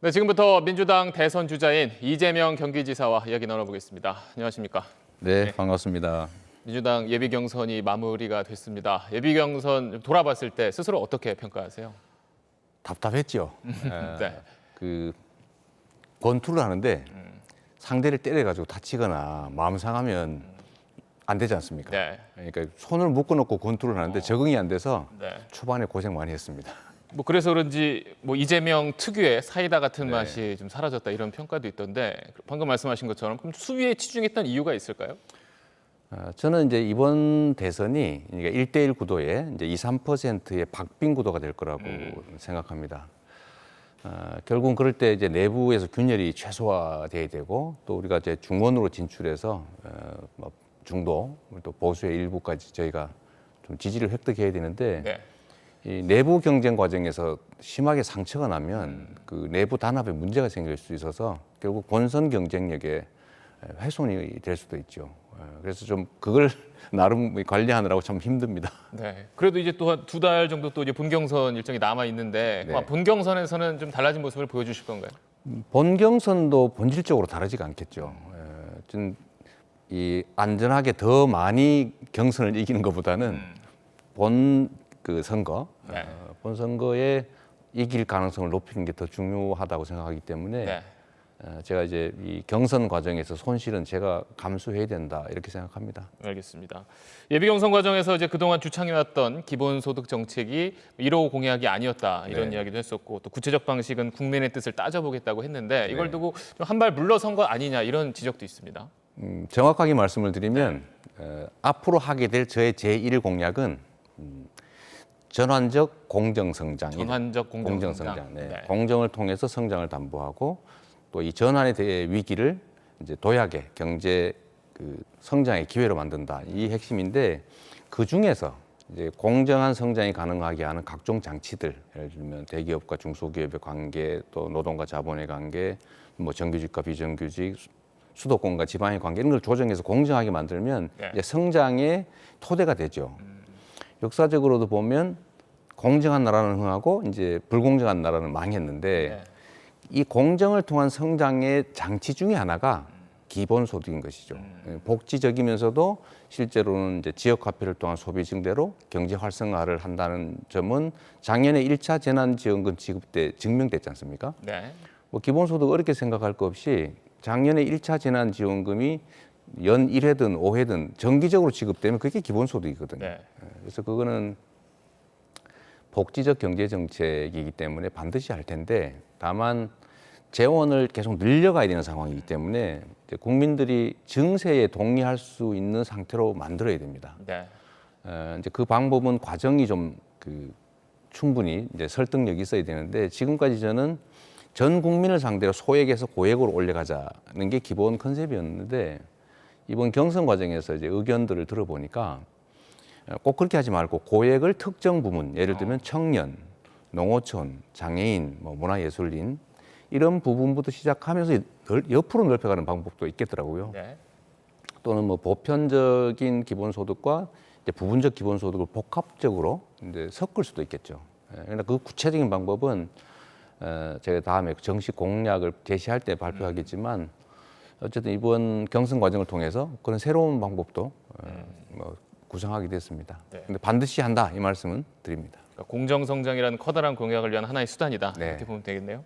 네, 지금부터 민주당 대선 주자인 이재명 경기지사와 이야기 나눠보겠습니다. 안녕하십니까? 네, 반갑습니다. 민주당 예비 경선이 마무리가 됐습니다. 예비 경선 돌아봤을 때 스스로 어떻게 평가하세요? 답답했죠. 네. 그 권투를 하는데 상대를 때려가지고 다치거나 마음 상하면 안 되지 않습니까? 네. 그러니까 손을 묶어놓고 권투를 하는데 적응이 안 돼서 네. 초반에 고생 많이 했습니다. 뭐 그래서 그런지 뭐 이재명 특유의 사이다 같은 네. 맛이 좀 사라졌다 이런 평가도 있던데 방금 말씀하신 것처럼 그럼 수위에 치중했던 이유가 있을까요? 저는 이제 이번 대선이 그러니까 1대1 구도에 이제 2, 3%의 박빙 구도가 될 거라고 생각합니다. 결국은 그럴 때 이제 내부에서 균열이 최소화돼야 되고 또 우리가 이제 중원으로 진출해서 뭐 중도 또 보수의 일부까지 저희가 좀 지지를 획득해야 되는데 네. 이 내부 경쟁 과정에서 심하게 상처가 나면 그 내부 단합에 문제가 생길 수 있어서 결국 본선 경쟁력에 훼손이 될 수도 있죠. 그래서 좀 그걸 나름 관리하느라고 참 힘듭니다. 네. 그래도 이제 또 한 2달 정도 또 이제 본경선 일정이 남아 있는데 네. 본경선에서는 좀 달라진 모습을 보여주실 건가요? 본경선도 본질적으로 다르지가 않겠죠. 좀 이 안전하게 더 많이 경선을 이기는 것보다는 본 그 선거, 네. 본 선거에 이길 가능성을 높이는 게 더 중요하다고 생각하기 때문에 네. 제가 이제 이 경선 과정에서 손실은 제가 감수해야 된다 이렇게 생각합니다. 알겠습니다. 예비 경선 과정에서 이제 그동안 주창해왔던 기본소득 정책이 1호 공약이 아니었다 이런 네. 이야기도 했었고 또 구체적 방식은 국민의 뜻을 따져보겠다고 했는데 이걸 네. 두고 한 발 물러선 거 아니냐 이런 지적도 있습니다. 정확하게 말씀을 드리면 앞으로 하게 될 저의 제1 공약은 전환적 공정성장. 전환적 공정성장. 네. 네. 공정을 통해서 성장을 담보하고 또 이 전환에 대해 위기를 이제 도약의 경제 그 성장의 기회로 만든다. 이 핵심인데 그 중에서 이제 공정한 성장이 가능하게 하는 각종 장치들, 예를 들면 대기업과 중소기업의 관계, 또 노동과 자본의 관계, 뭐 정규직과 비정규직, 수도권과 지방의 관계 이런 걸 조정해서 공정하게 만들면 네. 이제 성장의 토대가 되죠. 역사적으로도 보면 공정한 나라는 흥하고 이제 불공정한 나라는 망했는데 네. 이 공정을 통한 성장의 장치 중에 하나가 기본소득인 것이죠. 복지적이면서도 실제로는 이제 지역화폐를 통한 소비 증대로 경제 활성화를 한다는 점은 작년에 1차 재난지원금 지급 때 증명됐지 않습니까? 네. 뭐 기본소득 어렵게 생각할 거 없이 작년에 1차 재난지원금이 연 1회든 5회든 정기적으로 지급되면 그게 기본소득이거든요. 네. 그래서 그거는 복지적 경제정책이기 때문에 반드시 할 텐데 다만 재원을 계속 늘려가야 되는 상황이기 때문에 이제 국민들이 증세에 동의할 수 있는 상태로 만들어야 됩니다. 네. 이제 그 방법은 과정이 좀 충분히 이제 설득력이 있어야 되는데 지금까지 저는 전 국민을 상대로 소액에서 고액으로 올려가자는 게 기본 컨셉이었는데 이번 경선 과정에서 이제 의견들을 들어보니까 꼭 그렇게 하지 말고 고액을 특정 부문, 예를 들면 청년, 농어촌, 장애인, 뭐 문화예술인 이런 부분부터 시작하면서 옆으로 넓혀가는 방법도 있겠더라고요. 네. 또는 뭐 보편적인 기본소득과 이제 부분적 기본소득을 복합적으로 이제 섞을 수도 있겠죠. 그러나 그 구체적인 방법은 제가 다음에 정식 공약을 제시할 때 발표하겠지만 어쨌든 이번 경선 과정을 통해서 그런 새로운 방법도 뭐 구상하게 됐습니다. 네. 근데 반드시 한다 이 말씀은 드립니다. 그러니까 공정성장이라는 커다란 공약을 위한 하나의 수단이다 네. 이렇게 보면 되겠네요.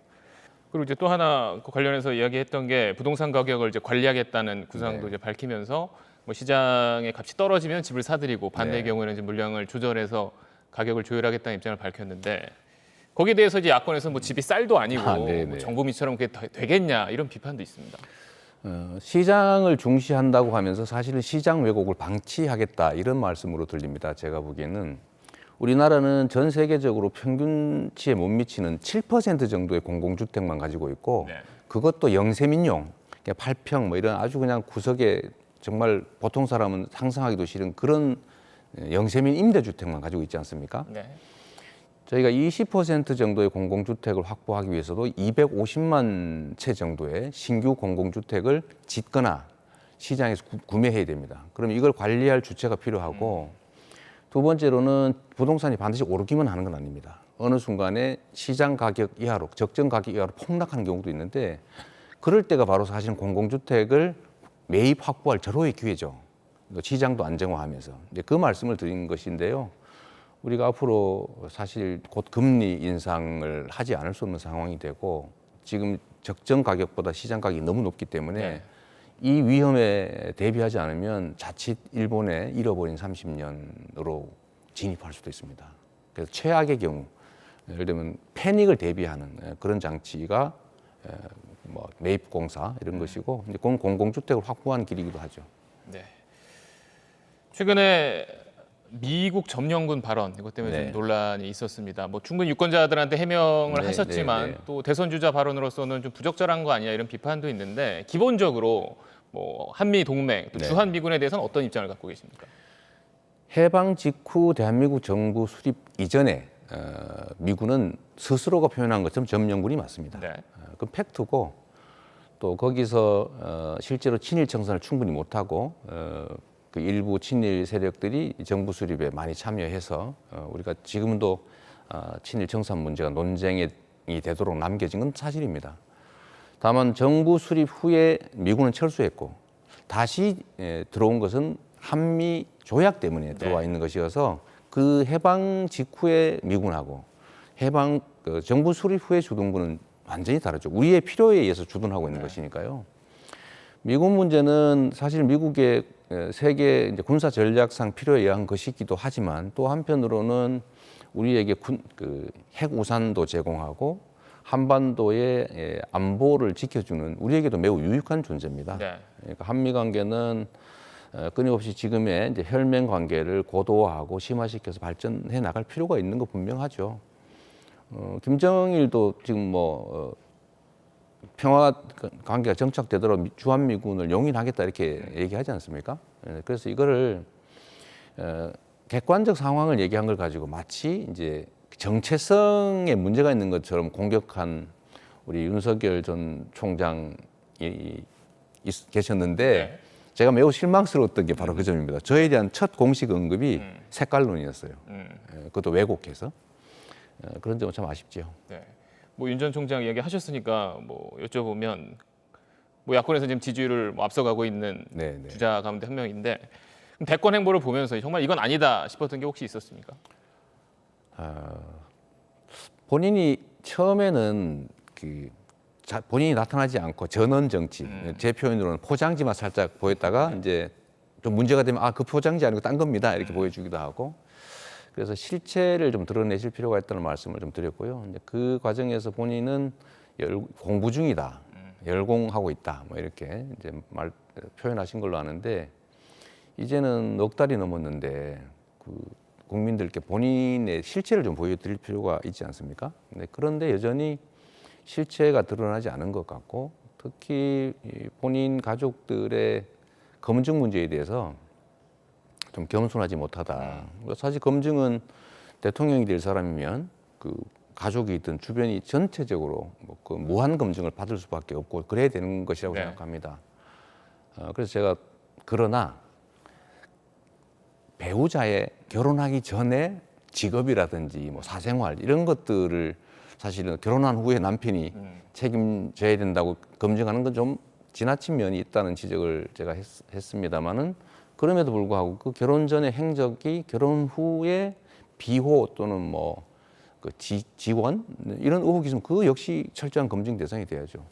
그리고 이제 또 하나 그 관련해서 이야기했던 게 부동산 가격을 이제 관리하겠다는 구상도 네. 이제 밝히면서 뭐 시장의 값이 떨어지면 집을 사들이고 반대의 네. 경우에는 이제 물량을 조절해서 가격을 조율하겠다는 입장을 밝혔는데 거기에 대해서 이제 야권에서 뭐 집이 쌀도 아니고 네, 뭐 네. 정부 미처럼 그게 되겠냐 이런 비판도 있습니다. 시장을 중시한다고 하면서 사실은 시장 왜곡을 방치하겠다 이런 말씀으로 들립니다. 제가 보기에는 우리나라는 전 세계적으로 평균치에 못 미치는 7% 정도의 공공주택만 가지고 있고 네. 그것도 영세민용, 8평 뭐 이런 아주 그냥 구석에 정말 보통 사람은 상상하기도 싫은 그런 영세민 임대주택만 가지고 있지 않습니까? 네. 저희가 20% 정도의 공공주택을 확보하기 위해서도 250만 채 정도의 신규 공공주택을 짓거나 시장에서 구매해야 됩니다. 그럼 이걸 관리할 주체가 필요하고 두 번째로는 부동산이 반드시 오르기만 하는 건 아닙니다. 어느 순간에 시장 가격 이하로, 적정 가격 이하로 폭락하는 경우도 있는데 그럴 때가 바로 사실은 공공주택을 매입 확보할 절호의 기회죠. 시장도 안정화하면서. 이제 그 말씀을 드린 것인데요. 우리가 앞으로 사실 곧 금리 인상을 하지 않을 수 없는 상황이 되고 지금 적정 가격보다 시장 가격이 너무 높기 때문에 네. 이 위험에 대비하지 않으면 자칫 일본의 잃어버린 30년으로 진입할 수도 있습니다. 그래서 최악의 경우, 예를 들면 패닉을 대비하는 그런 장치가 뭐 매입공사 이런 것이고 이제 그건 공공주택을 확보하는 길이기도 하죠. 네. 최근에 미국 점령군 발언 이것 때문에 네. 좀 논란이 있었습니다. 뭐 충분히 유권자들한테 해명을 네, 하셨지만 네, 네. 또 대선 주자 발언으로서는 좀 부적절한 거 아니냐 이런 비판도 있는데 기본적으로 뭐 한미 동맹, 또 네. 주한 미군에 대해서는 어떤 입장을 갖고 계십니까? 해방 직후 대한민국 정부 수립 이전에 미군은 스스로가 표현한 것처럼 점령군이 맞습니다. 네. 그건 팩트고 또 거기서 실제로 친일 청산을 충분히 못하고 그 일부 친일 세력들이 정부 수립에 많이 참여해서 우리가 지금도 친일 청산 문제가 논쟁이 되도록 남겨진 건 사실입니다. 다만 정부 수립 후에 미군은 철수했고 다시 들어온 것은 한미 조약 때문에 들어와 있는 것이어서 그 해방 직후의 미군하고 해방 정부 수립 후의 주둔군은 완전히 다르죠. 우리의 필요에 의해서 주둔하고 있는 것이니까요. 미군 문제는 사실 미국의 세계 이제 군사 전략상 필요에 의한 것이기도 하지만 또 한편으로는 우리에게 핵 우산도 제공하고 한반도의 안보를 지켜주는 우리에게도 매우 유익한 존재입니다. 네. 그러니까 한미 관계는 끊임없이 지금의 이제 혈맹 관계를 고도화하고 심화시켜서 발전해 나갈 필요가 있는 거 분명하죠. 김정일도 지금 평화 관계가 정착되도록 주한미군을 용인하겠다 이렇게 얘기하지 않습니까? 그래서 이거를 객관적 상황을 얘기한 걸 가지고 마치 이제 정체성에 문제가 있는 것처럼 공격한 우리 윤석열 전 총장이 계셨는데 네. 제가 매우 실망스러웠던 게 바로 그 점입니다. 저에 대한 첫 공식 언급이 색깔론이었어요. 그것도 왜곡해서. 그런 점은 참 아쉽죠. 네. 뭐 윤 전 총장 이야기 하셨으니까 뭐 여쭤보면 뭐 야권에서 지금 지지율을 뭐 앞서가고 있는 네, 네. 주자 가운데 한 명인데 그럼 대권 행보를 보면서 정말 이건 아니다 싶었던 게 혹시 있었습니까? 본인이 처음에는 본인이 나타나지 않고 전원 정치, 제 표현으로는 포장지만 살짝 보였다가 이제 좀 문제가 되면 그 포장지 아니고 딴 겁니다 이렇게 보여주기도 하고 그래서 실체를 좀 드러내실 필요가 있다는 말씀을 좀 드렸고요. 이제 그 과정에서 본인은 공부 중이다, 열공하고 있다, 뭐 이렇게 이제 표현하신 걸로 아는데 이제는 넉 달이 넘었는데 국민들께 본인의 실체를 좀 보여드릴 필요가 있지 않습니까? 그런데 여전히 실체가 드러나지 않은 것 같고 특히 본인 가족들의 검증 문제에 대해서 좀 겸손하지 못하다. 사실 검증은 대통령이 될 사람이면 가족이든 주변이 전체적으로 무한 검증을 받을 수밖에 없고 그래야 되는 것이라고 네. 생각합니다. 그래서 제가 그러나 배우자의 결혼하기 전에 직업이라든지 뭐 사생활 이런 것들을 사실은 결혼한 후에 남편이 책임져야 된다고 검증하는 건 좀 지나친 면이 있다는 지적을 제가 했습니다마는 그럼에도 불구하고 그 결혼 전의 행적이 결혼 후에 비호 또는 지원 이런 의혹이 있으면 그 역시 철저한 검증 대상이 돼야죠.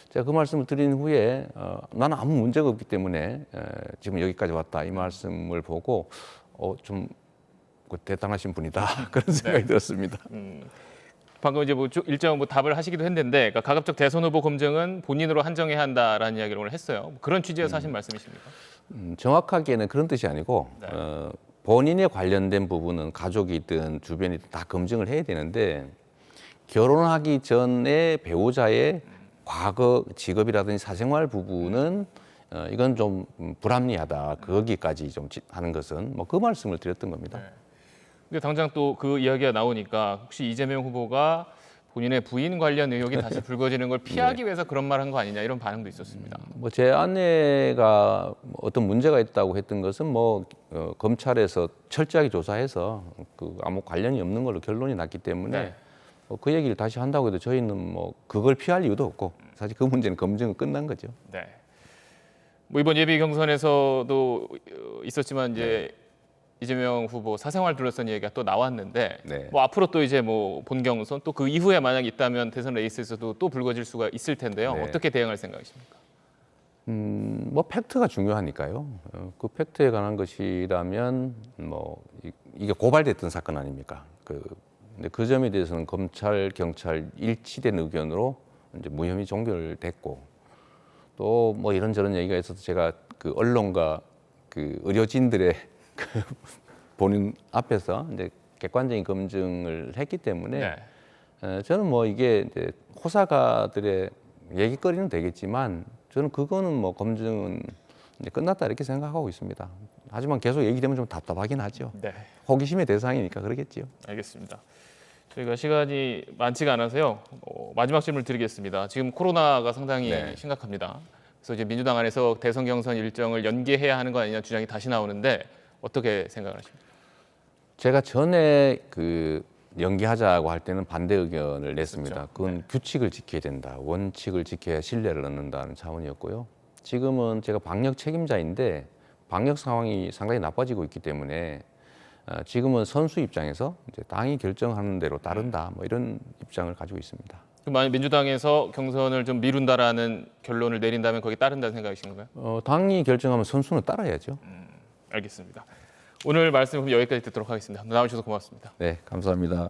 제가 그 말씀을 드린 후에 나는 아무 문제가 없기 때문에 지금 여기까지 왔다 이 말씀을 보고 좀 대단하신 분이다 그런 생각이 들었습니다. 방금 이제 일정 답을 하시기도 했는데 그러니까 가급적 대선 후보 검증은 본인으로 한정해야 한다라는 이야기를 오늘 했어요. 그런 취지에서 하신 말씀이십니까? 정확하게는 그런 뜻이 아니고 네. 본인에 관련된 부분은 가족이든 주변이든 다 검증을 해야 되는데 결혼하기 전에 배우자의 과거 직업이라든지 사생활 부분은 이건 좀 불합리하다. 거기까지 좀 하는 것은 그 말씀을 드렸던 겁니다. 네. 근데 당장 또 그 이야기가 나오니까 혹시 이재명 후보가 본인의 부인 관련 의혹이 다시 불거지는 걸 피하기 위해서 그런 말 한 거 아니냐 이런 반응도 있었습니다. 뭐 제 아내가 어떤 문제가 있다고 했던 것은 뭐 검찰에서 철저하게 조사해서 그 아무 관련이 없는 걸로 결론이 났기 때문에 네. 그 얘기를 다시 한다고 해도 저희는 뭐 그걸 피할 이유도 없고 사실 그 문제는 검증은 끝난 거죠. 네. 뭐 이번 예비 경선에서도 있었지만 이제 이재명 후보 사생활 둘러싼 얘기가 또 나왔는데 네. 뭐 앞으로 또 이제 뭐 본 경선 또 그 이후에 만약 있다면 대선 레이스에서도 또 불거질 수가 있을 텐데요. 네. 어떻게 대응할 생각이십니까? 뭐 팩트가 중요하니까요. 그 팩트에 관한 것이라면 뭐 이게 고발됐던 사건 아닙니까? 근데 그 점에 대해서는 검찰, 경찰 일치된 의견으로 이제 무혐의 종결됐고 또 뭐 이런저런 얘기가 있어서 제가 그 언론과 그 의료진들의 그 보는 앞에서 이제 객관적인 검증을 했기 때문에 저는 뭐 이게 이제 호사가들의 얘기거리는 되겠지만 저는 그거는 뭐 검증은 이제 끝났다 이렇게 생각하고 있습니다. 하지만 계속 얘기되면 좀 답답하긴 하죠. 네. 호기심의 대상이니까 그러겠지요. 알겠습니다. 저희가 시간이 많지가 않아서요. 마지막 질문을 드리겠습니다. 지금 코로나가 상당히 네. 심각합니다. 그래서 이제 민주당 안에서 대선 경선 일정을 연기해야 하는 거 아니냐 주장이 다시 나오는데 어떻게 생각하십니까? 제가 전에 그 연기하자고 할 때는 반대 의견을 냈습니다. 그렇죠. 그건 규칙을 지켜야 된다. 원칙을 지켜야 신뢰를 얻는다는 차원이었고요. 지금은 제가 방역 책임자인데 방역 상황이 상당히 나빠지고 있기 때문에 지금은 선수 입장에서 이제 당이 결정하는 대로 따른다. 뭐 이런 입장을 가지고 있습니다. 그럼 만약 민주당에서 경선을 좀 미룬다라는 결론을 내린다면 거기에 따른다는 생각이신 건가요? 당이 결정하면 선수는 따라야죠. 알겠습니다. 오늘 말씀 그럼 여기까지 듣도록 하겠습니다. 나와주셔서 고맙습니다. 네, 감사합니다.